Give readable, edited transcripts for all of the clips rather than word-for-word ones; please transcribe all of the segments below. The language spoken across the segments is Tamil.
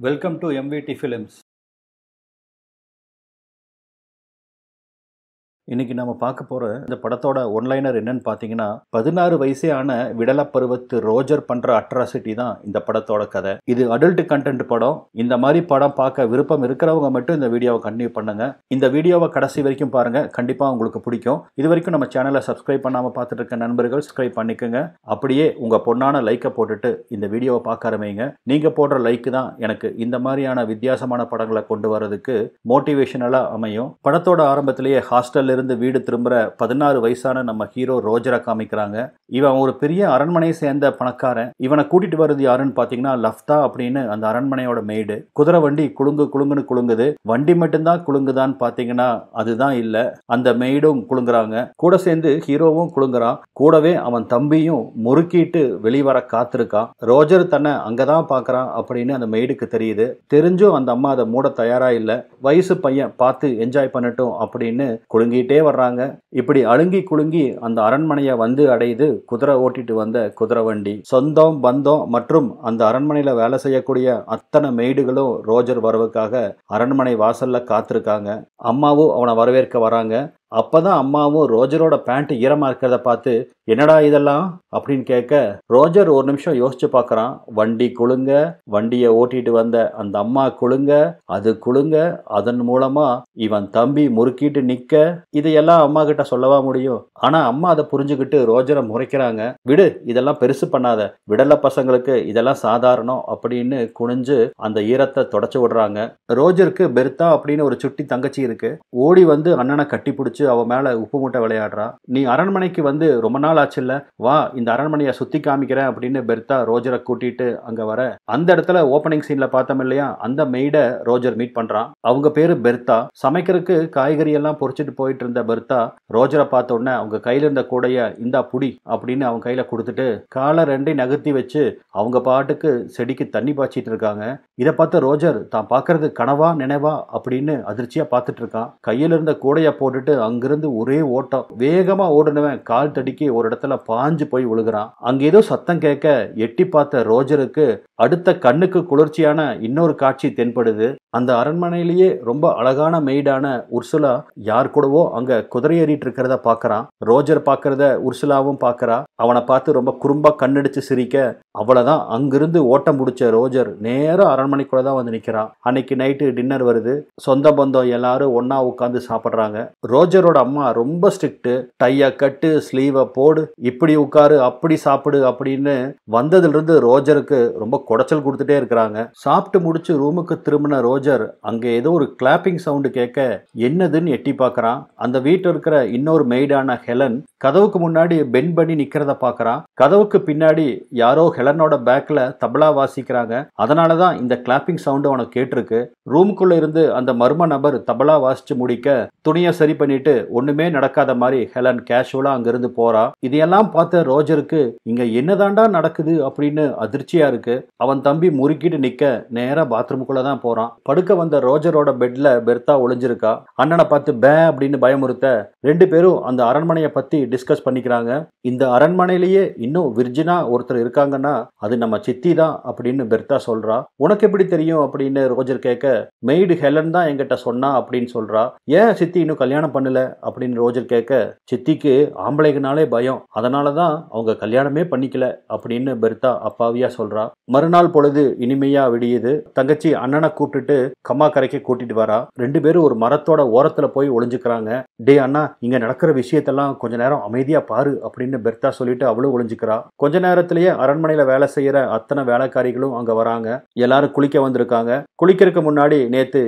Welcome to MVT Films. இன்னைக்கு நம்ம பார்க்க போற இந்த படத்தோட ஒன்லைனர் என்னன்னு பார்த்தீங்கன்னா 16 வயசே ஆன விடலப்பருவத்து ரோஜர் பண்ற அட்ராசிட்டி தான் இந்த படத்தோட கதை. இது அடல்ட் கண்டென்ட் படம். இந்த மாதிரி படம் பார்க்க விருப்பம் இருக்கிறவங்க மட்டும் இந்த வீடியோவை கண்டினியூ பண்ணுங்க. இந்த வீடியோவை கடைசி வரைக்கும் பாருங்க, கண்டிப்பா உங்களுக்கு பிடிக்கும். இது வரைக்கும் நம்ம சேனலை சப்ஸ்கிரைப் பண்ணாம பார்த்துட்டு இருக்க நண்பர்கள் சப்ஸ்கிரைப் பண்ணிக்கோங்க. அப்படியே உங்க பொண்ணான லைக்கை போட்டுட்டு இந்த வீடியோவை பார்க்க ஆரம்பிங்க. நீங்க போடுற லைக் தான் எனக்கு இந்த மாதிரியான வித்தியாசமான படங்களை கொண்டு வரதுக்கு மோட்டிவேஷனலா அமையும். படத்தோட ஆரம்பத்திலேயே ஹாஸ்டல்ல இருந்து வீடு திரும்புற 16 வயசான நம்ம ஹீரோ ரோஜரை காமிக்கிறாங்க. இவன் ஒரு பெரிய அரண்மனையை சேர்ந்த பணக்காரன். இவனை கூட்டிட்டு வருது யாருன்னு பாத்தீங்கன்னா லஃப்தா அப்படின்னு அந்த அரண்மனையோட மெய்டு. குதிரை வண்டி குலுங்குன்னு குலுங்குது. வண்டி மட்டும்தான் குலுங்குதான்னு பாத்தீங்கன்னா அதுதான் இல்ல, அந்த மெய்டும் குலுங்குறாங்க. கூட சேர்ந்து ஹீரோவும் குலுங்குறான். கூடவே அவன் தம்பியும் முறுக்கிட்டு வெளிவர காத்திருக்கான். ரோஜர் தன்னை அங்கதான் பாக்குறான் அப்படின்னு அந்த மெய்டுக்கு தெரியுது. தெரிஞ்சும் அந்த அம்மா அதை மூட தயாரா இல்ல. வயசு பையன் பார்த்து என்ஜாய் பண்ணட்டும் அப்படின்னு குலுங்கிட்டே வர்றாங்க. இப்படி அழுங்கி குலுங்கி அந்த அரண்மனையை வந்து அடையுது குதிரை ஓட்டிட்டு வந்த குதிரை வண்டி. சொந்தம் பந்தம் மற்றும் அந்த அரண்மனையில வேலை செய்யக்கூடிய அத்தனை மெய்டுகளும் ரோஜர் வரவுக்காக அரண்மனை வாசல்ல காத்திருக்காங்க. அம்மாவும் அவனை வரவேற்க வராங்க. அப்பதான் அம்மாவும் ரோஜரோட பேண்ட் ஈரமா இருக்கிறத பார்த்து என்னடா இதெல்லாம் அப்படின்னு கேட்க, ரோஜர் ஒரு நிமிஷம் யோசிச்சு பார்க்கறான். வண்டி குலுங்க, வண்டியை ஓட்டிட்டு வந்த அந்த அம்மா குலுங்க, அது குலுங்க, அதன் மூலமா இவன் தம்பி முறுக்கிட்டு நிக்க, இதையெல்லாம் அம்மா கிட்ட சொல்லவா முடியும்? ஆனா அம்மா அதை புரிஞ்சுக்கிட்டு ரோஜரை முறைக்கிறாங்க. விடு, இதெல்லாம் பெருசு பண்ணாத, விடல பசங்களுக்கு இதெல்லாம் சாதாரணம் அப்படின்னு குனிஞ்சு அந்த ஈரத்தை தொடச்சு விடுறாங்க. ரோஜருக்கு பெர்தா அப்படின்னு ஒரு சுட்டி தங்கச்சி இருக்கு. ஓடி வந்து அண்ணனை கட்டி பிடிச்சு அவ மேல உப்பு மூட்டை விளையாடுறா. நீ அரண்மனைக்கு வந்து ரொம்ப நாள் ஆச்சுல்ல, வா இந்த அரண்மனையை சுத்தி காமிக்கிறேன் அப்படின்னு பெர்தா ரோஜரை கூட்டிட்டு அங்க வர, அந்த இடத்துல ஓப்பனிங் சீன்ல பார்த்தோம் இல்லையா, அந்த மெய்ட ரோஜர் மீட் பண்றான். அவங்க பேரு பெர்தா. சமைக்கிறதுக்கு காய்கறி எல்லாம் பொறிச்சிட்டு போயிட்டு இருந்த பெர்தா ரோஜரை பார்த்த உடனே அவங்க கையில இருந்த கூடைய இந்தா புடி அப்படின்னு அவங்க கையில கொடுத்துட்டு காலை ரெண்டையும் நகர்த்தி வச்சு அவங்க பாட்டுக்கு செடிக்கு தண்ணி பாய்ச்சிட்டு இருக்காங்க. இதை பார்த்த ரோஜர் தான் பார்க்கறது கனவா நினைவா அப்படின்னு அதிர்ச்சியா பார்த்துட்டு இருக்கான். கையில இருந்த கூடைய போட்டுட்டு அங்கிருந்து ஒரே ஓட்டம். வேகமா ஓடுனவன் கால் தடிக்கி ஒரு இடத்துல பாஞ்சு போய் விழுகிறான். அங்க ஏதோ சத்தம் கேட்க எட்டி பார்த்த ரோஜருக்கு அடுத்த கண்ணுக்கு குளிர்ச்சியான இன்னொரு காட்சி தென்படுது. அந்த அரண்மனையிலேயே ரொம்ப அழகான மெய்டான உர்சுலா யார் கூடவோ அங்க குதிரை ஏறிட்டு இருக்கிறத பாக்குறான். ரோஜர் பாக்குறத உர்சுலாவும் பாக்குறா. அவனை பார்த்து ரொம்ப குறும்பா கண்ணடிச்சு சிரிக்க, அவ்வளவுதான் அங்கிருந்து ஓட்டம் முடிச்ச ரோஜர் நேரா அரண்மனைக்குள்ள தான் வந்து நிக்கிறான். அன்னைக்கு நைட்டு டின்னர் வருது. சொந்த பந்தம் எல்லாரும் ஒன்னா உட்காந்து சாப்பிடுறாங்க. ரோஜரோட அம்மா ரொம்ப ஸ்ட்ரிக்ட். டைய கட்டு, ஸ்லீவை போடு, இப்படி உட்காரு, அப்படி சாப்பிடு அப்படின்னு வந்ததுல இருந்து ரோஜருக்கு ரொம்ப குடைச்சல் கொடுத்துட்டே இருக்கிறாங்க. சாப்பிட்டு முடிச்சு ரூமுக்கு திரும்பின ரோஜர் அங்க ஏதோ ஒரு கிளாப்பிங் சவுண்டு கேட்க என்னதுன்னு எட்டி பார்க்கறான். அந்த வீட்டில் இருக்கிற இன்னொரு மெய்டான ஹெலன் கதவுக்கு முன்னாடி பென் பண்ணி நிக்கிறத பார்க்கறான். கதவுக்கு பின்னாடி யாரோ ஹெலனோட பேக்ல தபலா வாசிக்கிறாங்க. அதனாலதான் இந்த கிளாப்பிங் சவுண்டு அவனுக்கு கேட்டிருக்கு. ரூமுக்குள்ள இருந்து அந்த மர்ம நபர் தபலா வாசிச்சு முடிக்க துணியை சரி பண்ணிட்டு ஒண்ணுமே நடக்காத மாதிரி ஹெலன் கேஷுவலா அங்கிருந்து போறா. இதையெல்லாம் பார்த்த ரோஜருக்கு இங்க என்னதாண்டா நடக்குது அப்படின்னு அதிர்ச்சியா இருக்கு. அவன் தம்பி முறுக்கிட்டு நிக்க நேரா பாத்ரூமுக்குள்ள தான் போறான். படுக்க வந்த ரோஜரோட பெட்ல பெர்தா ஒளிஞ்சிருக்கா. அண்ணனை பார்த்து பே அப்படின்னு பயமுறுத்த ரெண்டு பேரும் அந்த அரண்மனையை பத்தி டிஸ்கஸ் பண்ணிக்கிறாங்க. இந்த அரண்மனையிலேயே இன்னும் விர்ஜினா ஒருத்தர் இருக்காங்கன்னா அது நம்ம சித்தி தான் அப்படின்னு பெர்தா சொல்றா. உனக்கு எப்படி தெரியும் அப்படின்னு ரோஜர் கேட்க, மெய்டு ஹெலன் தான் என்கிட்ட சொன்னா அப்படின்னு சொல்றா. ஏன் சித்தி இன்னும் கல்யாணம் பண்ணல அப்படின்னு ரோஜர் கேட்க, சித்திக்கு ஆம்பளைங்கனாலே பயம், அதனாலதான் அவங்க கல்யாணமே பண்ணிக்கல அப்படின்னு பெர்தா அப்பாவியா சொல்றா. மறுநாள் பொழுது இனிமையா விடியுது. தங்கச்சி அண்ணனை கூப்பிட்டுட்டு கம்மா கரைக்கு கூட்டிட்டு வரா. ரெண்டு பேரும் ஒரு மரத்தோட ஓரத்துல போய் ஒளிஞ்சுக்கிறாங்க. டே அண்ணா, இங்க நடக்கிற விஷயத்தெல்லாம் கொஞ்ச நேரம் அமைதியா பாரு அப்படின்னு பெர்தா சொல்லிட்டு அவளும் ஒளிஞ்சுக்கிறா. கொஞ்ச நேரத்திலேயே அரண்மனையில வேலை செய்யற அத்தனை வேலைக்காரிகளும் அங்க வராங்க. எல்லாரும் குளிக்க வந்திருக்காங்க. குளிக்கிறதுக்கு முன்னாடி நேத்து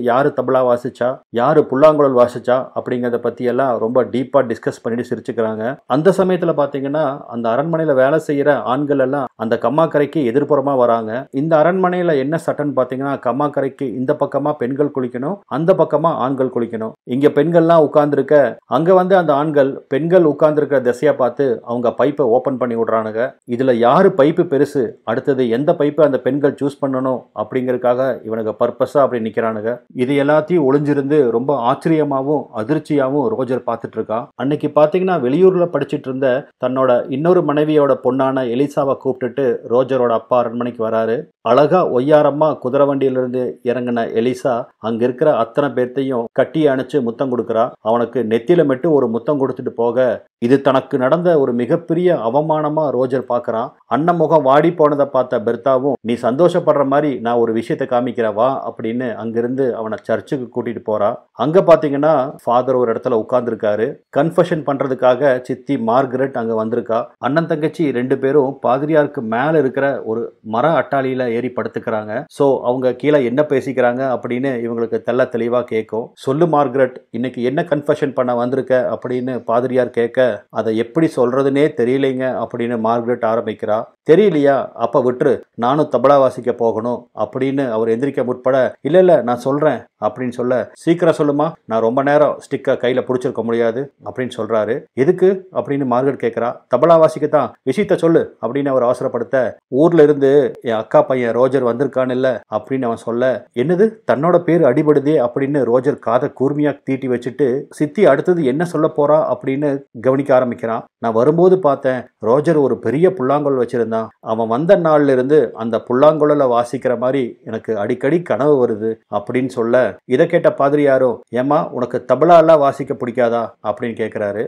யாரு தபலா வாசிச்சா, யாரு புல்லாங்குழல் வாசிச்சா அப்படிங்கறத பத்தி எல்லாம் ரொம்ப டீப்பா டிஸ்கஸ் பண்ணிட்டு சிரிச்சுக்கிறாங்க. அந்த சமயத்துல பாத்தீங்கன்னா அந்த அரண்மனையில வேலை செய்யற ஆண்கள் எல்லாம் அந்த கம்மாக்கரைக்கு எதிர்ப்புறமா வராங்க. இந்த அரண்மனையில என்ன சட்டன்னு பாத்தீங்கன்னா, கம்மாக்கரைக்கு இந்த பக்கமா பெண்கள் குளிக்கணும், அந்த பக்கமா ஆண்கள் குளிக்கணும். இங்க பெண்கள்லாம் உட்கார்ந்துருக்க, அங்க வந்து அந்த ஆண்கள் பெண்கள் உட்கார்ந்துருக்கிற திசையா பார்த்து அவங்க பைப்பை ஓபன் பண்ணி விடுறானுங்க. இதுல யாரு பைப்பு பெருசு, அடுத்தது எந்த பைப்பை அந்த பெண்கள் சூஸ் பண்ணணும் அப்படிங்கறதுக்காக இவனுக்கு பர்பஸா அப்படி நிக்கிறானுங்க. இது எல்லாத்தையும் ஒளிஞ்சிருந்து ரொம்ப ஆச்சரியமாவும் அதிர்ச்சியாவும் ரோஜர் பார்த்துட்டு இருக்கான். அன்னைக்கு பாத்தீங்கன்னா வெளியூர்ல படிச்சிட்டு இருந்த தன்னோட இன்னொரு மனைவியோட பொண்ணான எலிசாவை கூப்பிட்டுட்டு ரோஜரோட அப்பா அரண்மனைக்கு வராரு. அழகா ஒய்யாரமா குதிரை வண்டியிலிருந்து இறங்கின எலிசா அங்க இருக்கிற அத்தனை பேர்த்தையும் கட்டி அணைச்சு முத்தம் கொடுக்கறா. அவனுக்கு நெத்தியில மட்டும் ஒரு முத்தம் கொடுத்துட்டு போக இது தனக்கு நடந்த ஒரு மிகப்பெரிய அவமானமா ரோஜர் பார்க்கறான். அண்ணன் முகம் வாடி போனதை பார்த்த பெர்த்தாவும் நீ சந்தோஷப்படுற மாதிரி நான் ஒரு விஷயத்தை காமிக்கிறேன் வா அப்படின்னு அங்கிருந்து அவனை சர்ச்சுக்கு கூட்டிட்டு போறா. அங்க பாத்தீங்கன்னா ஃபாதர் ஒரு இடத்துல உட்கார்ந்துருக்காரு. கன்ஃபெஷன் பண்றதுக்காக சித்தி மார்கரெட் அங்க வந்திருக்கா. அண்ணன் தங்கச்சி 2 பேரும் பாதிரியாருக்கு மேல இருக்கிற ஒரு மர அட்டாளியில ஏறி படுத்துக்கிறாங்க. சோ அவங்க கீழே என்ன பேசிக்கிறாங்க அப்படின்னு இவங்களுக்கு தெள்ள தெளிவா கேட்கும். சொல்லு மார்கரெட், இன்னைக்கு என்ன கன்ஃபெஷன் பண்ண வந்திருக்க அப்படின்னு பாதிரியார் கேட்க அதை எப்படி சொல்றதுன்னே தெரியலைங்க அப்படின்னு மார்கரெட் ஆரம்பிக்கிறா. தெரியலையா, அப்ப விட்டுரு, நானும் தபலா வாசிக்க போகணும் அப்படின்னு அவர் எந்திரிக்க முற்பட இல்ல நான் சொல்றேன் அப்படின்னு சொல்ல சீக்கிரம் சொல்லுமா, நான் ரொம்ப நேரம் ஸ்டிக்க கையில பிடிச்சிருக்க முடியாது அப்படின்னு சொல்றாரு. எதுக்கு அப்படின்னு மார்கரெட் கேட்கிறா. தபலா வாசிக்கத்தான், விஷயத்த சொல்லு அப்படின்னு அவர் அவசரப்படுத்த ஊர்ல இருந்து என் அக்கா பையன் ரோஜர் வந்திருக்கான் இல்ல அப்படின்னு அவன் சொல்ல என்னது தன்னோட பேர் அடிபடுதே அப்படின்னு ரோஜர் காதை கூர்மையா தீட்டி வச்சுட்டு சித்தி அடுத்தது என்ன சொல்ல போறா அப்படின்னு கவனிக்க ஆரம்பிக்கிறான். நான் வரும்போது பார்த்தேன் ரோஜர் ஒரு பெரிய புல்லாங்குழல் வச்சிருந்தான். அவன் வந்த நாள்ல இருந்து அந்த புல்லாங்குழல வாசிக்கிற மாதிரி எனக்கு அடிக்கடி கனவு வருது அப்படின்னு சொல்ல இதை கேட்ட பாதிரியாரோ ஏமா உனக்கு தபலா எல்லாம் வாசிக்க பிடிக்காதா அப்படின்னு கேட்கிறாரு.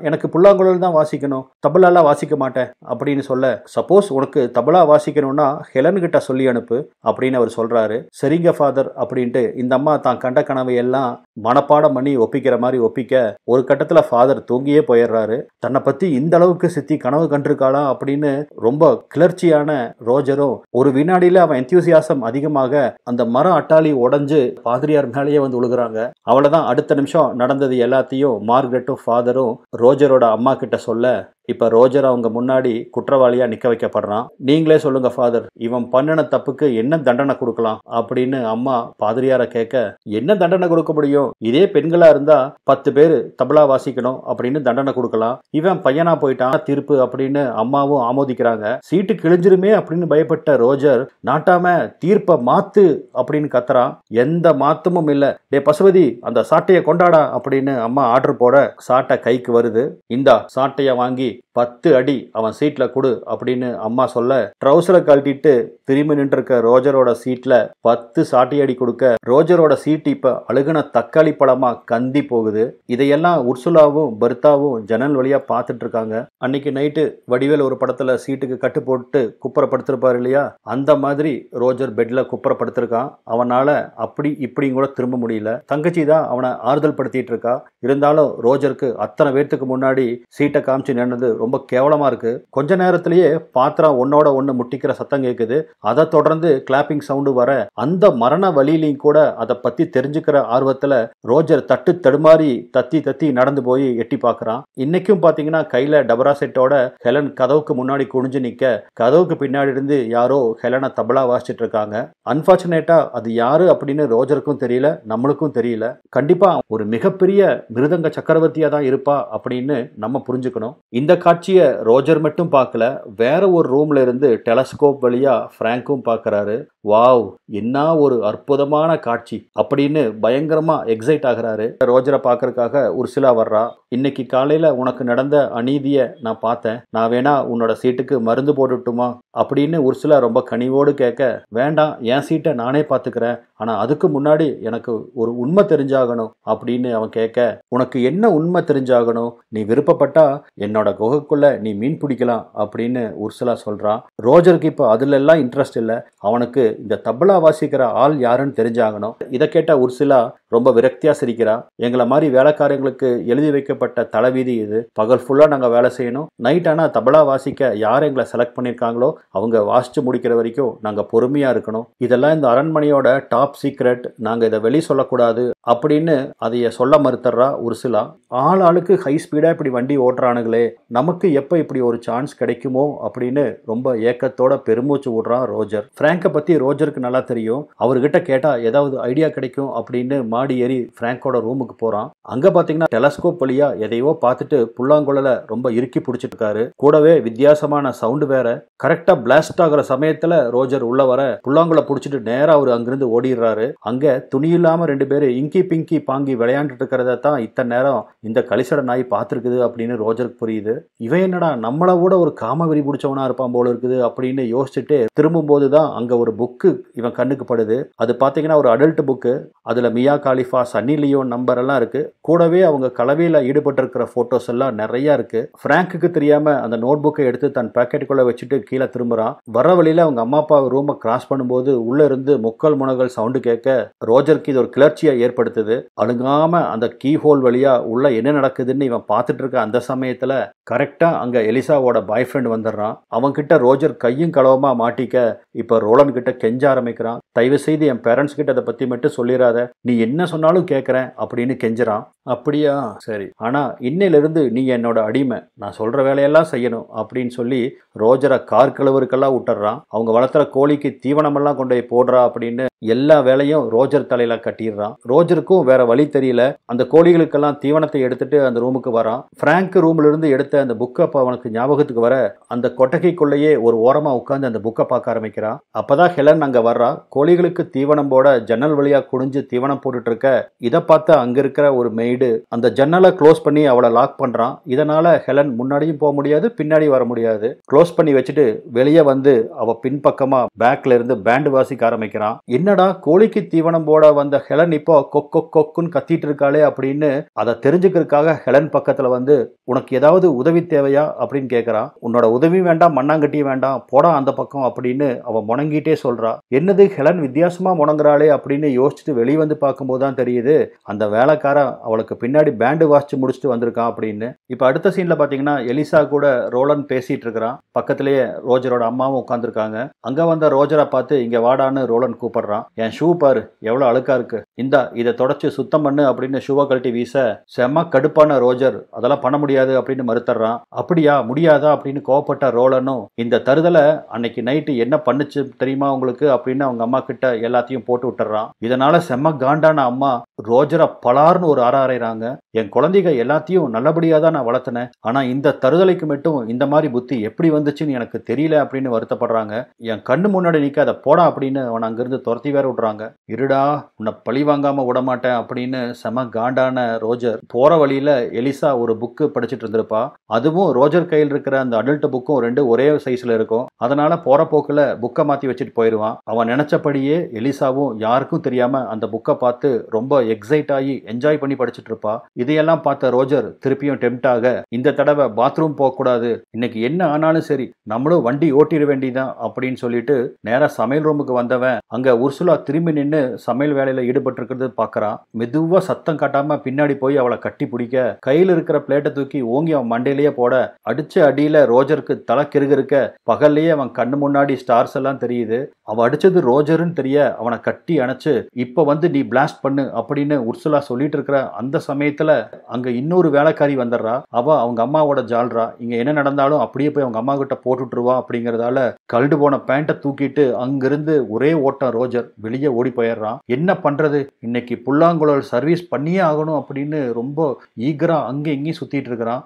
எனக்கு புல்லாங்குழல் தான் வாசிக்கணும், தபலா எல்லாம் வாசிக்க மாட்டேன் அப்படின்னு சொல்ல சப்போஸ் உனக்கு தபலா வாசிக்கணும்னா ஹெலன் கிட்ட சொல்லி அனுப்பு அப்படின்னு அவர் சொல்றாரு. சரிங்க ஃபாதர் அப்படின்ட்டு இந்த அம்மா தான் கண்ட கனவை எல்லாம் மனப்பாடம் பண்ணி ஒப்பிக்கிற மாதிரி ஒப்பிக்க ஒரு கட்டத்துல ஃபாதர் தூங்கியே போயிடுறாரு. தன்னை பத்தி இந்த அளவுக்கு சித்தி கனவு கண்டிருக்காளா அப்படின்னு ரொம்ப கிளர்ச்சியான ரோஜரும் ஒரு வினாடியில அவன் எந்தியூசியாசம் அதிகமாக அந்த மர அட்டாளி உடைஞ்சு பாதிரியார் மேலேயே வந்து விழுகுறாங்க. அவ்வளவுதான், அடுத்த நிமிஷம் நடந்தது எல்லாத்தையும் மார்கரெட்டும் ஃபாதரும் ரோஜரோட அம்மா கிட்ட சொல்ல இப்ப ரோஜர் அவங்க முன்னாடி குற்றவாளியா நிக்க வைக்கப்படுறான். நீங்களே சொல்லுங்க ஃபாதர், இவன் பண்ணின தப்புக்கு என்ன தண்டனை கொடுக்கலாம் அப்படின்னு அம்மா பாதிரியார கேட்க என்ன தண்டனை கொடுக்க முடியும், இதே பெண்களா இருந்தா 10 பேர் தபலா வாசிக்கணும் அப்படின்னு தண்டனை கொடுக்கலாம், இவன் பையனா போயிட்டான் தீர்ப்பு அப்படின்னு அம்மாவும் ஆமோதிக்கிறாங்க. சீட்டு கிழிஞ்சிருமே அப்படின்னு பயப்பட்ட ரோஜர் நாட்டாம தீர்ப்பை மாத்து அப்படின்னு கத்துறான். எந்த மாத்தமும் இல்ல, டே பசுபதி அந்த சாட்டையை கொண்டாடா அப்படின்னு அம்மா ஆர்டர் போட சாட்டை கைக்கு வருது. இந்தா சாட்டைய வாங்கி 10 அடி அவன் சீட்ல கொடு அப்படின்னு அம்மா சொல்ல ட்ரௌசரை கழட்டிட்டு திரும்பி நின்று இருக்க ரோஜரோட சீட்ல 10 சாட்டை அடி கொடுக்க ரோஜரோட சீட் இப்ப அழுகுன தக்காளி பழமா கந்தி போகுது. இதையெல்லாம் உர்சுலாவும் பெர்த்தாவும் ஜன்னல் வழியா பார்த்துட்டு இருக்காங்க. அன்னைக்கு நைட்டு வடிவேல் ஒரு படத்துல சீட்டுக்கு கட்டு போட்டு குப்புறப்படுத்திருப்பாரு இல்லையா, அந்த மாதிரி ரோஜர் பெட்ல குப்புறப்படுத்திருக்கான். அவனால அப்படி இப்படியும் கூட திரும்ப முடியல. தங்கச்சி தான் அவனை ஆறுதல் படுத்திட்டு இருக்கா. இருந்தாலும் ரோஜருக்கு அத்தனை பேர்த்துக்கு முன்னாடி சீட்டை காமிச்சு நின்னது ரொம்ப கேவலமா இருக்கு. கொஞ்ச நேரத்திலேயே பாத்திரம் ஒன்னோட ஒன்னு முட்டிக்கிற சத்தம் கேக்குது. அதை தொடர்ந்து கிளாப்பிங் சவுண்டு வர அந்த மரண வழியிலையும் கூட அதை பத்தி தெரிஞ்சுக்கிற ஆர்வத்துல ரோஜர் தட்டு தடுமாறி தத்தி தத்தி நடந்து போய் எட்டி பாக்குறான். இன்னைக்கும் பாத்தீங்கன்னா கையில டபரா செட்டோட ஹெலன் கதவுக்கு முன்னாடி குனிஞ்சு நிக்க கதவுக்கு பின்னாடி இருந்து யாரோ ஹெலனை தபலா வாசிச்சுட்டு இருக்காங்க. அன்பார்ச்சுனேட்டா அது யாரு அப்படின்னு ரோஜருக்கும் தெரியல, நம்மளுக்கும் தெரியல. கண்டிப்பா ஒரு மிகப்பெரிய மிருதங்க சக்கரவர்த்தியா தான் இருப்பா அப்படின்னு நம்ம புரிஞ்சுக்கணும். இந்த காட்சியை ரோஜர் மட்டும் பார்க்கல, வேற ஒரு ரூம்ல இருந்து டெலஸ்கோப் வழியா பிராங்கும் பார்க்கறாரு. வாவ், என்ன ஒரு அற்புதமான காட்சி அப்படின்னு பயங்கரமா எக்ஸைட் ஆகுறாரு. ரோஜரை பார்க்கறதுக்காக உர்சுலா வர்றா. இன்னைக்கு காலையில உனக்கு நடந்த அநீதியை நான் பார்த்தேன், நான் வேணா உன்னோட சீட்டுக்கு மருந்து போட்டுட்டுமா அப்படின்னு உர்சுலா ரொம்ப கனிவோடு கேட்க வேண்டாம், என் சீட்டை நானே பார்த்துக்கிறேன், ஆனா அதுக்கு முன்னாடி எனக்கு ஒரு உண்மை தெரிஞ்சாகணும் அப்படின்னு அவன் கேட்க உனக்கு என்ன உண்மை தெரிஞ்சாகணும், நீ விருப்பப்பட்டா என்னோட குகைக்குள்ள நீ மீன் பிடிக்கலாம் அப்படின்னு உர்சுலா சொல்றான். ரோஜருக்கு இப்போ அதுல எல்லாம் இன்ட்ரெஸ்ட் இல்லை, அவனுக்கு இந்த தபலா வாசிக்கிற ஆள் யாருன்னு தெரிஞ்சாகணும். இதை கேட்ட உர்சுலா ரொம்ப விரக்தியா சிரிக்கிறா. எங்களை மாதிரி வேலைக்காரங்களுக்கு எழுதி வைக்கப்பட்ட தலைவீதி இது, பகல் ஃபுல்லா நாங்க வேலை செய்யணும், நைட் ஆனா தபலா வாசிக்க யார் எங்களை செலக்ட் பண்ணிருக்காங்களோ அவங்க வாசிச்சு முடிக்கிற வரைக்கும் நாங்க பொறுமையா இருக்கணும், இதெல்லாம் இந்த அரண்மனையோட டாப் சீக்ரெட், நாங்க இதை வெளி சொல்லக்கூடாது அப்படின்னு அதைய சொல்ல மறுத்துறா உர்சுலா. ஆள் ஆளுக்கு ஹை ஸ்பீடா இப்படி வண்டி ஓட்டுறானுங்களே, நமக்கு எப்ப இப்படி ஒரு சான்ஸ் கிடைக்குமோ அப்படின்னு ரொம்ப ஏக்கத்தோட பெருமூச்சு விடுறான் ரோஜர். பிராங்கை பத்தி ரோஜருக்கு நல்லா தெரியும், அவர்கிட்ட கேட்டா ஏதாவது ஐடியா கிடைக்கும் அப்படின்னு மாடி ஏறி பிராங்கோட ரூமுக்கு போறான். அங்க பாத்தீங்கன்னா டெலஸ்கோப் வழியா எதையோ பார்த்துட்டு புல்லாங்குழல ரொம்ப இறுக்கி பிடிச்சிட்டு இருக்காரு. கூடவே வித்தியாசமான சவுண்டு வேற. கரெக்டா பிளாஸ்ட் ஆகிற சமயத்துல ரோஜர் உள்ள வர புல்லாங்குழ பிடிச்சிட்டு நேரா அவர் அங்கிருந்து ஓடிடுறாரு. போயிடுறாரு. அங்க துணியில்லாம 2 பேரு இங்கி பிங்கி பாங்கி விளையாண்டுட்டு இருக்கிறத தான் இத்தனை நேரம் இந்த கலிசட நாய் பார்த்துருக்குது அப்படின்னு ரோஜருக்கு புரியுது. இவன் என்னடா நம்மள கூட ஒரு காம வெறி பிடிச்சவனா இருப்பான் போல இருக்குது அப்படின்னு யோசிச்சுட்டு திரும்பும்போது தான் அங்க ஒரு புக்கு இவன் கண்ணுக்கு படுது. அது பாத்தீங்கன்னா ஒரு அடல்ட் புக்கு. அதுல மியா காலிஃபா, சன்னி லியோன் நம்பர் எல்லாம் இருக்கு. கூடவே அவங்க கலவையில ஈடுபட்டு இருக்கிற போட்டோஸ் எல்லாம் நிறைய இருக்கு. பிராங்குக்கு தெரியாம அந்த நோட் புக்கை எடுத்து தன் பாக்கெட்டுக்குள்ள வச்சுட்டு கீழே திரும்புறான். வர வழியில அவங்க அம்மா அப்பா ரூமை கிராஸ் பண்ணும்போது உள்ள இருந்து முக்கல் முனகல் சவுண்டு கேட்க ரோஜருக்கு இது ஒரு கிளர்ச்சியை ஏற்படுத்துது. அழுங்காம அந்த கீ ஹோல் வழியா உள்ள என்ன நடக்குதுன்னு இவன் பார்த்துட்டு இருக்க அந்த சமயத்துல கரெக்டா அங்க எலிசாவோட பாய் ஃப்ரெண்ட் வந்துடுறான். அவன் கிட்ட ரோஜர் கையும் களவுமா மாட்டிக்க இப்ப ரோலன் கிட்ட கெஞ்ச ஆரம்பிக்கிறான். தயவு செய்து என் பேரண்ட்ஸ் கிட்ட அதை பத்தி மட்டும் சொல்லிடாத, நீ என்ன சொன்னாலும் கேட்கறேன் அப்படின்னு கெஞ்சுறான். அப்படியா, சரி, ஆனா இன்னையிலிருந்து நீ என்னோட அடிமை, நான் சொல்ற வேலையெல்லாம் செய்யணும் அப்படின்னு சொல்லி ரோஜரை கார் கழுவருக்கெல்லாம் விட்டுறான். அவங்க வளர்த்துற கோழிக்கு தீவனமெல்லாம் கொண்டு போய் போடுறா அப்படின்னு எல்லா வேலையும் ரோஜர் தலையில கட்டிடுறான். ரோஜருக்கும் வேற வழி தெரியல. அந்த கோழிகளுக்கெல்லாம் தீவனத்தை எடுத்துட்டு அந்த ரூமுக்கு வரான். பிராங்க் ரூம்ல இருந்து எடுத்த அந்த புக்கை அப்ப அவனுக்கு ஞாபகத்துக்கு வர அந்த கொட்டகைக்குள்ளேயே ஒரு ஓரமா உட்கார்ந்து அந்த புக்கை பார்க்க ஆரம்பிக்கிறான். அப்பதான் ஹெலன் அங்க வர்றா. கோழிகளுக்கு தீவனம் போட ஜன்னல் வழியா குடிஞ்சு தீவனம் போட்டுட்டு இருக்க இதை பார்த்து அங்க இருக்கிற ஒரு மெய்டு அந்த ஜன்னலை க்ளோஸ் பண்ணி அவளை லாக் பண்றான். இதனால ஹெலன் முன்னாடியும் போக முடியாது, பின்னாடி வர முடியாது. க்ளோஸ் பண்ணி வச்சுட்டு வெளியே வந்து அவ பின்பக்கமா பேக்ல இருந்து பேண்ட் வாசிக்க ஆரம்பிக்கிறான். என்னடா கோழிக்கு தீவனம் போட வந்த ஹெலன் இப்போ கொக் கொக் கொக்குன்னு கத்திட்டு இருக்காளே அப்படின்னு அதை தெரிஞ்சுக்கிறதுக்காக ஹெலன் பக்கத்துல வந்து உனக்கு ஏதாவது உதவி தேவையா அப்படின்னு கேட்கறான். உன்னோட உதவி வேண்டாம், மண்ணாங்கட்டியும் வேண்டாம், போடா அந்த பக்கம் அப்படின்னு அவ முணங்கிட்டே சொல்றா. என்னது ஹெலன் வித்தியாசமா முணங்குறாளே அப்படின்னு யோசிச்சுட்டு வெளியே வந்து பார்க்கும்போது தான் தெரியுது அந்த வேலைக்காரன் அவளுக்கு பின்னாடி பேண்டு வாசிச்சு முடிச்சுட்டு வந்திருக்கான் அப்படின்னு. இப்ப அடுத்த சீன்ல பாத்தீங்கன்னா எலிசா கூட ரோலன் பேசிட்டு இருக்கிறான். பக்கத்திலேயே ரோஜரோட அம்மாவும் உட்காந்துருக்காங்க. அங்க வந்த ரோஜரை பார்த்து இங்க வாடான்னு ரோலன் கூப்பிடுறான். என் ஷூ பாரு எவ்வளவு அழுக்கா இருக்கு, இந்தா இதை தொடச்சு சுத்தம் பண்ணு அப்படின்னு ஷூவை கழட்டி வீச செம்ம கடுப்பான ரோஜர் அதெல்லாம் பண்ண முடியாது அப்படின்னு மறுத்துறான். அப்படியா, முடியாதா அப்படின்னு கோவப்பட்ட ரோலனும் இந்த தருதலை அன்னைக்கு நைட்டு என்ன பண்ணுச்சு தெரியுமா உங்களுக்கு அப்படின்னு அவங்க அம்மா கிட்ட எல்லாத்தையும் போட்டு விட்டுறான். இதனால செம்ம காண்டான அம்மா ரோஜரை பலார்னு ஒரு அரைறாங்க. என் குழந்தைங்க எல்லாத்தையும் நல்லபடியா தான் நான் வளர்த்தனேன், ஆனா இந்த தருதலைக்கு மட்டும் இந்த மாதிரி புத்தி எப்படி வந்துச்சுன்னு எனக்கு தெரியல அப்படின்னு வருத்தப்படுறாங்க. என் கண்ணு முன்னாடி நிக்க அதை போடா அப்படின்னு அவன் அங்கிருந்து துரத்தி வேற விடுறாங்க. இருடா உன்னை பழி வாங்காம விட மாட்டேன் அப்படின்னு செம காண்டான ரோஜர் போற வழியில எலிசா ஒரு புக்கு படிச்சுட்டு இருந்திருப்பா. அதுவும் ரோஜர் கையில் இருக்கிற அந்த அடல்ட் புக்கும் ரெண்டு ஒரே சைஸ்ல இருக்கும். அதனால போற போக்குல புக்கை மாத்தி வச்சுட்டு போயிடுவான். அவன் நினைச்சபடியே எலிசாவும் யாருக்கும் தெரியாம அந்த புக்கை பார்த்து ரொம்ப எக்ஸைட் ஆகி என்ஜாய் பண்ணி படிச்சுட்டு இருப்பா. இதையெல்லாம் பார்த்த ரோஜர் திருப்பியும் டெம்ட் ஆக இந்த தடவை பாத்ரூம் போக கூடாது, இன்னைக்கு என்ன ஆனாலும் சரி நம்மளும் வண்டி ஓட்டிட வேண்டியதான் அப்படின்னு சொல்லிட்டு நேரா சமையல் ரூமுக்கு வந்தவன் அங்க உர்சுலா திரும்பி நின்று சமையல் வேலையில ஈடுபட்டு இருக்கிறது பாக்குறான். மெதுவா சத்தம் காட்டாம பின்னாடி போய் அவளை கட்டி பிடிக்க கையில் இருக்கிற பிளேட்டை தூக்கி ஓங்கி அவன் மண்டையிலேயே போட அடிச்ச அடியில ரோஜருக்கு தலை கிருகிருக்க பகல்லையே அவன் கண்ணு முன்னாடி ஸ்டார்ஸ் எல்லாம் தெரியுது. அவன் அடிச்சது ரோஜர்னு தெரிய அவனை கட்டி அணைச்சு இப்ப வந்து நீ பிளாஸ்ட் பண்ணு அப்படின்னு உர்சுலா சொல்லிட்டு இருக்கிற அந்த சமயத்துல அங்க இன்னொரு வேலைக்காரி வந்துடுறா. அவ அவங்க அம்மாவோட ஜால்ரா. இங்க என்ன நடந்தாலும் அப்படியே போய் அவங்க அம்மா கிட்ட போட்டுட்டுருவா. அப்படிங்கறதால கல்டு போன பேண்ட்டை தூக்கிட்டு அங்கிருந்து ஒரே ஓட்டம் ரோஜர் வெளியே ஓடி போயிடுறான். என்ன பண்றது, இன்னைக்கு புல்லாங்குழல் சர்வீஸ் பண்ணியே ஆகணும் அப்படின்னு ரொம்ப ஈகரா அங்க இங்கேயும் சுத்திட்டு இருக்கிறான்.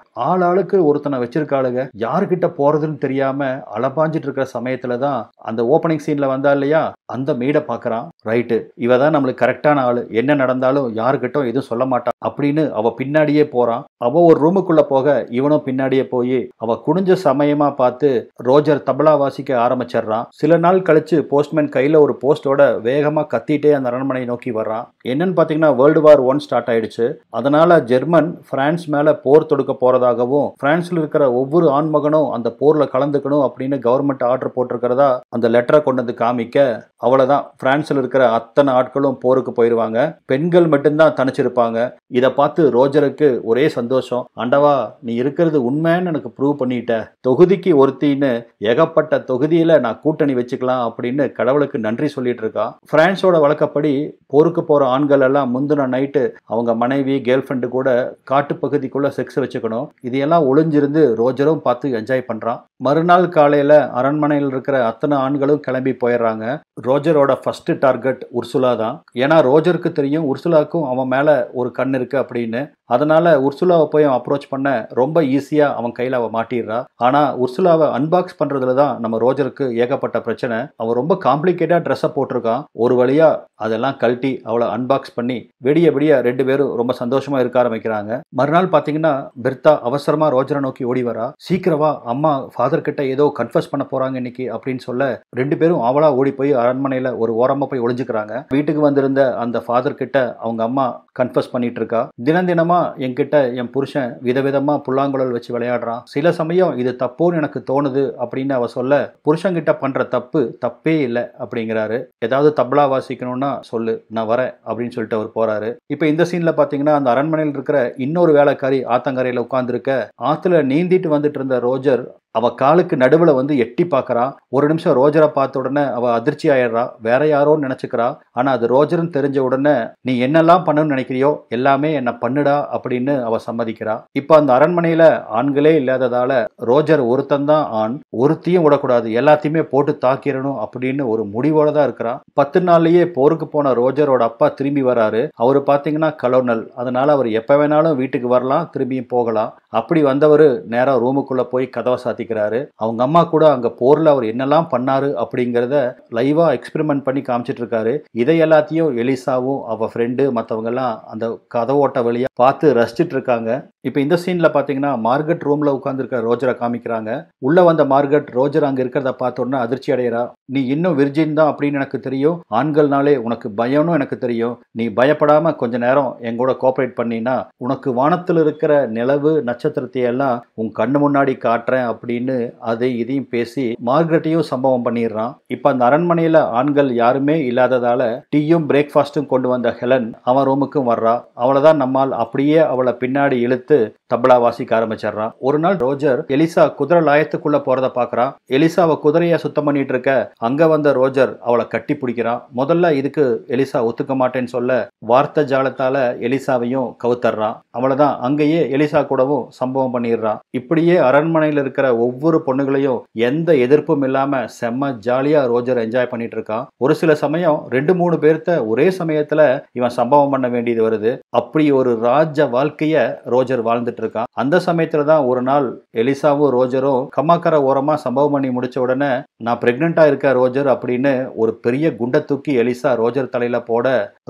ஆளுக்கு ஒருத்தனை வச்சிருக்காளுங்க, யாருக்கிட்ட போறதுன்னு தெரியாம அலபாஞ்சிட்டு இருக்கிற சமயத்துலதான் அந்த ஓப்பனிங் சீன்ல வந்தா இல்லையா அந்த மெய்ட பாக்குறான். ரைட்டு, இவதான் நம்மளுக்கு கரெக்டான ஆளு, என்ன நடந்தாலும் யாருக்கிட்டும் எதுவும் சொல்ல மாட்டான் அப்படின்னு அவ பின்னாடியே போறான். அவ ஒரு ரூமுக்குள்ள போக இவனும் பின்னாடியே போய் அவ குனிஞ்ச சமயமா பார்த்து ரோஜர் தபலா வாசிக்க ஆரம்பிச்சிடுறான். சில நாள் கழிச்சு போஸ்ட்மேன் கையில ஒரு போஸ்டோட வேகமா கத்திட்டே அந்த அரண்மனை நோக்கி வர்றான். என்னன்னு பாத்தீங்கன்னா வேர்ல்டு வார் 1 ஸ்டார்ட் ஆயிடுச்சு. அதனால ஜெர்மன் பிரான்ஸ் மேல போர் தொடுக்க போறதாகவும் பிரான்ஸ்ல இருக்கிற ஒவ்வொரு ஆண்மகனும் அந்த போர்ல கலந்துக்கணும் அப்படின்னு கவர்மெண்ட் ஆர்டர் போட்டிருக்கிறதா அந்த லெட்டரை கொண்டு வந்து காமிக்க அவ்வளவுதான், பிரான்ஸ்ல இருக்கிற அத்தனை ஆட்களும் போருக்கு போயிருவாங்க, பெண்கள் மட்டும்தான் தனிச்சிருப்பாங்க. இதை பார்த்து ரோஜருக்கு ஒரே சந்தோஷம். ஆண்டவா நீ இருக்கிறது உண்மைன்னு எனக்கு ப்ரூவ் பண்ணிட்ட, தொகுதிக்கு ஒருத்தின்னு ஏகப்பட்ட தொகுதியில நான் கூட்டணி வச்சுக்கலாம் அப்படின்னு கடவுளுக்கு நன்றி சொல்லிட்டு இருக்கான். பிரான்ஸோட வழக்கப்படி போருக்கு போற ஆண்கள் எல்லாம் முந்தின நைட்டு அவங்க மனைவி கேர்ள் ஃப்ரெண்டு கூட காட்டு பகுதிக்குள்ள செக்ஸ் வச்சுக்கணும். இதையெல்லாம் ஒளிஞ்சிருந்து ரோஜரும் பார்த்து என்ஜாய் பண்றான். மறுநாள் காலையில அரண்மனையில் இருக்கிற அத்தனை ஆண்களும் கிளம்பி போயிடுறாங்க. ரோஜரோட ஃபர்ஸ்ட் டார்கெட் உர்சுலா தான். ஏன்னா ரோஜருக்கு தெரியும் உர்சுலாக்கும் அவன் மேல ஒரு கண் இருக்கு அப்படின்னு. அதனால உர்சுலாவை போய் அவன் அப்ரோச் பண்ண ரொம்ப ஈஸியா அவன் கையில அவ மாட்டிடுறா. ஆனா உர்சுலாவை அன்பாக்ஸ் பண்றதுல தான் நம்ம ரோஜருக்கு ஏகப்பட்ட பிரச்சனை. அவன் ரொம்ப காம்ப்ளிகேட்டா ட்ரெஸ்ஸை போட்டிருக்கான். ஒரு வழியா அதெல்லாம் கழட்டி அவளை அன்பாக்ஸ் பண்ணி விடிய விடிய 2 பேரும் ரொம்ப சந்தோஷமா இருக்க ஆரம்பிக்கிறாங்க. மறுநாள் பாத்தீங்கன்னா பெர்த்தா அவசரமா ரோஜரை நோக்கி ஓடி வரா. சீக்கிரமா அம்மா ஃபாதர் கிட்ட ஏதோ கன்ஃபஸ் பண்ண போறாங்க இன்னைக்கு அப்படின்னு சொல்ல 2 பேரும் அவளா ஓடி போய் அரண்மனையில ஒரு ஓரமா போய் ஒளிஞ்சுக்கிறாங்க. வீட்டுக்கு வந்திருந்த அந்த ஃபாதர் கிட்ட அவங்க அம்மா கன்ஃபஸ் பண்ணிட்டு இருக்கா. தினமா என்கிட்ட என் புருஷன் விதவிதமா புல்லாங்குழல் வச்சு விளையாடுறான். சில சமயம் இது தப்போன்னு எனக்கு தோணுது அப்படின்னு அவ சொல்ல, புருஷன்கிட்ட பண்ற தப்பு தப்பே இல்லை அப்படிங்கிறாரு. ஏதாவது தபலா வாசிக்கணும்னா சொல்லு, நான் வரேன் அப்படின்னு சொல்லிட்டு அவர் போறாரு. இப்ப இந்த சீன்ல பாத்தீங்கன்னா அந்த அரண்மனையில் இருக்கிற இன்னொரு வேலைக்காரி ஆத்தங்கரையில உட்கார்ந்துருக்க. ஆத்துல நீந்திட்டு வந்துட்டு இருந்த ரோஜர் அவ காலுக்கு நடுவுல வந்து எட்டி பாக்குறான். ஒரு நிமிஷம் ரோஜரை பார்த்த உடனே அவ அதிர்ச்சி ஆயிடுறா. வேற யாரோன்னு நினைச்சுக்கிறா. ஆனா அது ரோஜர்னு தெரிஞ்ச உடனே நீ என்னெல்லாம் பண்ணணும்னு நினைக்கிறியோ எல்லாமே என்ன பண்ணுடா அப்படின்னு அவ சம்மதிக்கிறா. இப்ப அந்த அரண்மனையில ஆண்களே இல்லாததால ரோஜர் ஒருத்தன் தான் ஆண், ஒருத்தையும் விடக்கூடாது, எல்லாத்தையுமே போட்டு தாக்கிடணும் அப்படின்னு ஒரு முடிவோட தான் இருக்கிறான். 10 நாள்லயே போருக்கு போன ரோஜரோட அப்பா திரும்பி வராரு. அவரு பாத்தீங்கன்னா கலோனல், அதனால அவர் எப்ப வேணாலும் வீட்டுக்கு வரலாம், திரும்பியும் போகலாம். அப்படி வந்தவர் நேரா ரூமுக்குள்ள போய் கதவை சாத்திக்கிறாரு. அவங்க அம்மா கூட அங்க போர்ல அவர் என்னெல்லாம் பண்ணாரு அப்படிங்கறத லைவா எக்ஸ்பெரிமெண்ட் பண்ணி காமிச்சிட்டு இருக்காரு. இதை எல்லாத்தையும் எலிசாவும் அவ ஃப்ரெண்டு மத்தவங்க எல்லாம் அந்த கதவோட்ட வழியா பார்த்து ரசிச்சிட்டு இருக்காங்க. இப்ப இந்த சீன்ல பாத்தீங்கன்னா மார்கரெட் ரூம்ல உட்கார்ந்து இருக்க ரோஜரை காமிக்கிறாங்க. உள்ள வந்த மார்கரெட் ரோஜர் அங்க இருக்கிறத பார்த்த உடனே அதிர்ச்சி அடைகிறா. நீ இன்னும் விர்ஜின் தான் அப்படின்னு எனக்கு தெரியும், ஆண்கள்னாலே உனக்கு பயம்னு எனக்கு தெரியும், நீ பயப்படாம கொஞ்ச நேரம் எங்கூட கோஆபரேட் பண்ணினா உனக்கு வானத்தில் இருக்கிற நிலவு நட்சத்திரத்தை எல்லாம் உன் கண்ணு முன்னாடி காட்டுறேன் அப்படின்னு அதை இதையும் பேசி மார்கரெட்டையும் சம்பவம் பண்ணிடுறான். இப்ப அந்த அரண்மனையில ஆண்கள் யாருமே இல்லாததால டீயும் பிரேக்ஃபாஸ்டும் கொண்டு வந்த ஹெலன் அவன் ரூமுக்கும் வர்றா. அவளைதான் நம்மால் அப்படியே அவளை பின்னாடி இழுத்து தபலா வாசிக்க ஆரம்பிச்சிடறான். ஒரு நாள் ரோஜர் எலிசா குதிரை லாயத்துக்குள்ள போறத பாக்குறான். எலிசாவை குதிரைய சுத்தம் பண்ணிட்டு இருக்க அங்க வந்த ரோஜர் அவளை கட்டி பிடிக்கிறான். முதல்ல இதுக்கு எலிசா ஒத்துக்க மாட்டேன்னு சொல்ல வார்த்தை ஜாலத்தால எலிசாவையும் கவுத்தர்றான். அவ்வளவுதான், அங்கேயே எலிசா கூடவும் சம்பவம் பண்ணிடுறான். இப்படியே அரண்மனையில் இருக்கிற ஒவ்வொரு பொண்ணுகளையும் எந்த எதிர்ப்பும் இல்லாம செம்ம ஜாலியா ரோஜர் என்ஜாய் பண்ணிட்டு இருக்கான். ஒரு சில சமயம் 2-3 பேர்த்த ஒரே சமயத்துல இவன் சம்பவம் பண்ண வேண்டியது வருது. அப்படி ஒரு ராஜ வாழ்க்கைய ரோஜர் வாழ்ந்துட்டு இருக்கான். அந்த சமயத்துல தான் ஒரு நாள் எலிசாவும் ரோஜரும் கம்மாக்கரை ஓரமா சம்பவம் பண்ணி முடிச்ச உடனே நான் பிரெக்னெண்டா இருக்க ரோஜர் அப்படின்னு ஒரு பெரிய குண்டை தூக்கி எலிசா ரோஜர் தலையில போட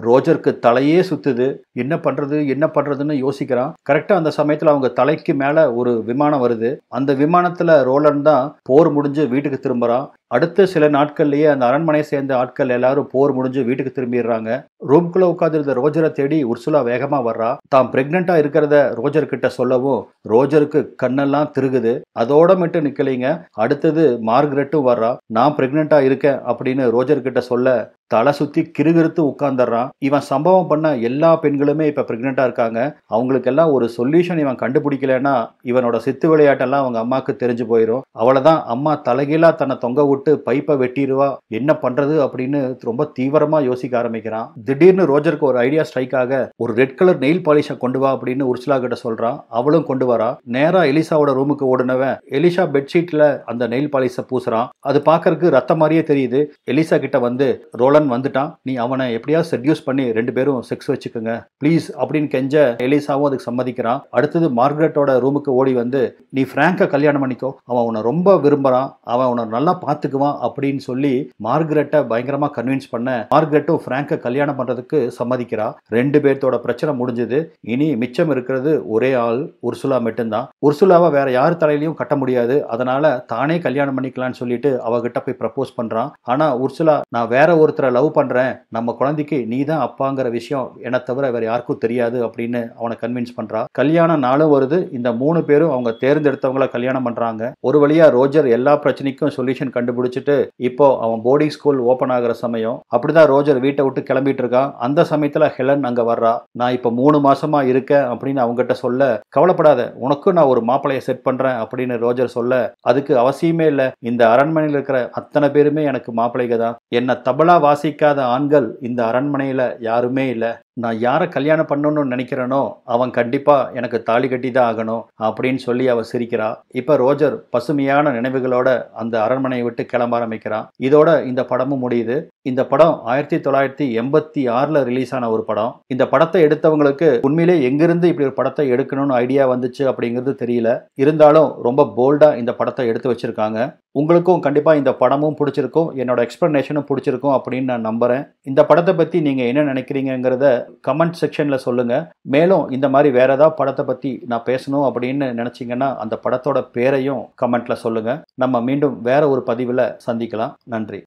ரோஜருக்கு தலையே சுத்துது. என்ன பண்றதுன்னு யோசிக்கிறான். கரெக்டா அந்த சமயத்துல அவங்க தலைக்கு மேல ஒரு விமானம் வருது. அந்த விமானத்துல ரோலன் தான் போர் முடிஞ்சு வீட்டுக்கு திரும்புறான். அடுத்த சில நாட்கள்லயே அந்த அரண்மனையை சேர்ந்த ஆட்கள் எல்லாரும் போர் முடிஞ்சு வீட்டுக்கு திரும்பிடுறாங்க. ரூம்குள்ள உட்கார்ந்திருந்த ரோஜரை தேடி உர்சுலா வேகமா வர்றா. தான் பிரெக்னெண்டா இருக்கிறத ரோஜர் கிட்ட சொல்லவும் ரோஜருக்கு கண்ணெல்லாம் திருகுது. அதோட மட்டும் நிக்கலைங்க, அடுத்தது மார்கரெட்டும் வர்றா. நான் பிரெக்னெண்டா இருக்கேன் அப்படின்னு ரோஜர் கிட்ட சொல்ல தலை சுத்தி கிறுகிறுத்து உட்கார்ந்துடுறான். இவன் சம்பவம் பண்ண எல்லா பெண்களுமே இப்ப பிரெக்னெண்டா இருக்காங்க. அவங்களுக்கெல்லாம் ஒரு சொல்யூஷன் இவன் கண்டுபிடிக்கலன்னா இவனோட சித்து விளையாட்டெல்லாம் அவங்க அம்மாக்கு தெரிஞ்சு போயிடும். அவளதான் அம்மா தலைகீழா தன்னை தொங்க விட்டு பைப்பை வெட்டிடுவா. என்ன பண்றது அப்படின்னு ரொம்ப தீவிரமா யோசிக்க ஆரம்பிக்கிறான். திடீர்னு ரோஜருக்கு ஒரு ஐடியா ஸ்ட்ரைக் ஆக ஒரு ரெட் கலர் நெயில் பாலிஷை கொண்டு வா அப்படின்னு உர்சுலா கிட்ட சொல்றான். அவளும் கொண்டு வரா. நேரா எலிசாவோட ரூமுக்கு ஓடுனவன் எலிசா பெட்ஷீட்ல அந்த நெயில் பாலிஷை பூசுறான். அது பாக்கறதுக்கு ரத்தம் மாதிரியே தெரியுது. எலிசா கிட்ட வந்து ரோலன் வந்துட்டான், நீ அவனை எப்படியாவது செட்யூஸ் பண்ணி 2 பேரும் செக்ஸ் வச்சுக்கோங்க ப்ளீஸ் அப்படின்னு கெஞ்ச எலிசாவும் அதுக்கு சம்மதிக்கிறான். அடுத்தது மார்கரெட்டோட ரூமுக்கு ஓடி வந்து நீ பிராங்கை கல்யாணம் பண்ணிக்கோ, அவன் உன்னை ரொம்ப விரும்புறான், அவன் உன்னை நல்லா பார்த்துக்குவான் அப்படின்னு சொல்லி மார்கரெட்டை பயங்கரமா கன்வின்ஸ் பண்ண மார்கரெட்டும் பிராங்கை கல்யாணம் பண்றதுக்கு சம்மதிக்கிறா. 2 பேர்த்தோட பிரச்சனை முடிஞ்சது. இனி மிச்சம் இருக்கிறது ஒரே ஆள் உர்சுலா மட்டும்தான். உர்சுலாவை வேற யார் தலையிலையும் கட்ட முடியாது. அதனால தானே கல்யாணம் பண்ணிக்கலாம்னு சொல்லிட்டு அவகிட்ட போய் ப்ரப்போஸ் பண்றான். ஆனா உர்சுலா நான் வேற ஒருத்தரை லவ் பண்றேன், நம்ம குழந்தைக்கு நீ தான் அப்பாங்கிற விஷயம் என்னை தவிர வேற யாருக்கும் தெரியாது அப்படின்னு அவனை கன்வின்ஸ் பண்றா. கல்யாணம் நாளும் வருது. இந்த 3 பேரும் அவங்க தேர்ந்தெடுத்தவங்களை கல்யாணம் பண்றாங்க. ஒரு வழியா ரோஜர் எல்லா பிரச்சனைக்கும் சொல்யூஷன் கண்டுபிடிச்சிட்டு இப்போ அவன் போர்டிங் ஸ்கூல் ஓபன் ஆகிற சமயம். அப்படிதான் ரோஜர் வீட்டை விட்டு கிளம்பிட்டு இருக்கான். அந்த சமயத்துல ஹெலன் அங்க வர்றா. நான் இப்ப 3 மாசமா இருக்கேன் அப்படின்னு அவங்ககிட்ட சொல்ல கவலைப்படாத, உனக்கும் நான் ஒரு மாப்பிளைய செட் பண்றேன் அப்படின்னு ரோஜர் சொல்ல அதுக்கு அவசியமே இல்லை, இந்த அரண்மனையில் இருக்கிற அத்தனை பேருமே எனக்கு மாப்பிள்ளைங்க தான், என்ன தபலா வாசிக்காத ஆண்கள் இந்த அரண்மனையில யாருமே இல்லை, நான் யாரை கல்யாணம் பண்ணணும்னு நினைக்கிறேனோ அவன் கண்டிப்பா எனக்கு தாலி கட்டி தான் ஆகணும் அப்படின்னு சொல்லி அவ சிரிக்கிறா. இப்ப ரோஜர் பசுமையான நினைவுகளோட அந்த அரண்மனையை விட்டு கிளம்ப ஆரம்பிக்கிறான். இதோட இந்த படமும் முடியுது. இந்த படம் 1986ல ரிலீஸ் ஆன ஒரு படம். இந்த படத்தை எடுத்தவங்களுக்கு உண்மையிலே எங்கிருந்து இப்படி ஒரு படத்தை எடுக்கணும்னு ஐடியா வந்துச்சு அப்படிங்கிறது தெரியல. இருந்தாலும் ரொம்ப போல்டா இந்த படத்தை எடுத்து வச்சிருக்காங்க. உங்களுக்கும் கண்டிப்பா இந்த படமும் பிடிச்சிருக்கும், என்னோட எக்ஸ்பிளனேஷனும் பிடிச்சிருக்கும் அப்படின்னு நான் நம்புறேன். இந்த படத்தை பத்தி நீங்க என்ன நினைக்கிறீங்கிறத கமெண்ட் செக்ஷன்ல சொல்லுங்க. மேலும் இந்த மாதிரி வேற ஏதாவது படத்தை பத்தி நான் பேசணும் அப்படின்னு நினைச்சீங்கன்னா அந்த படத்தோட பேரையும் கமெண்ட்ல சொல்லுங்க. நம்ம மீண்டும் வேற ஒரு பதிவுல சந்திக்கலாம். நன்றி.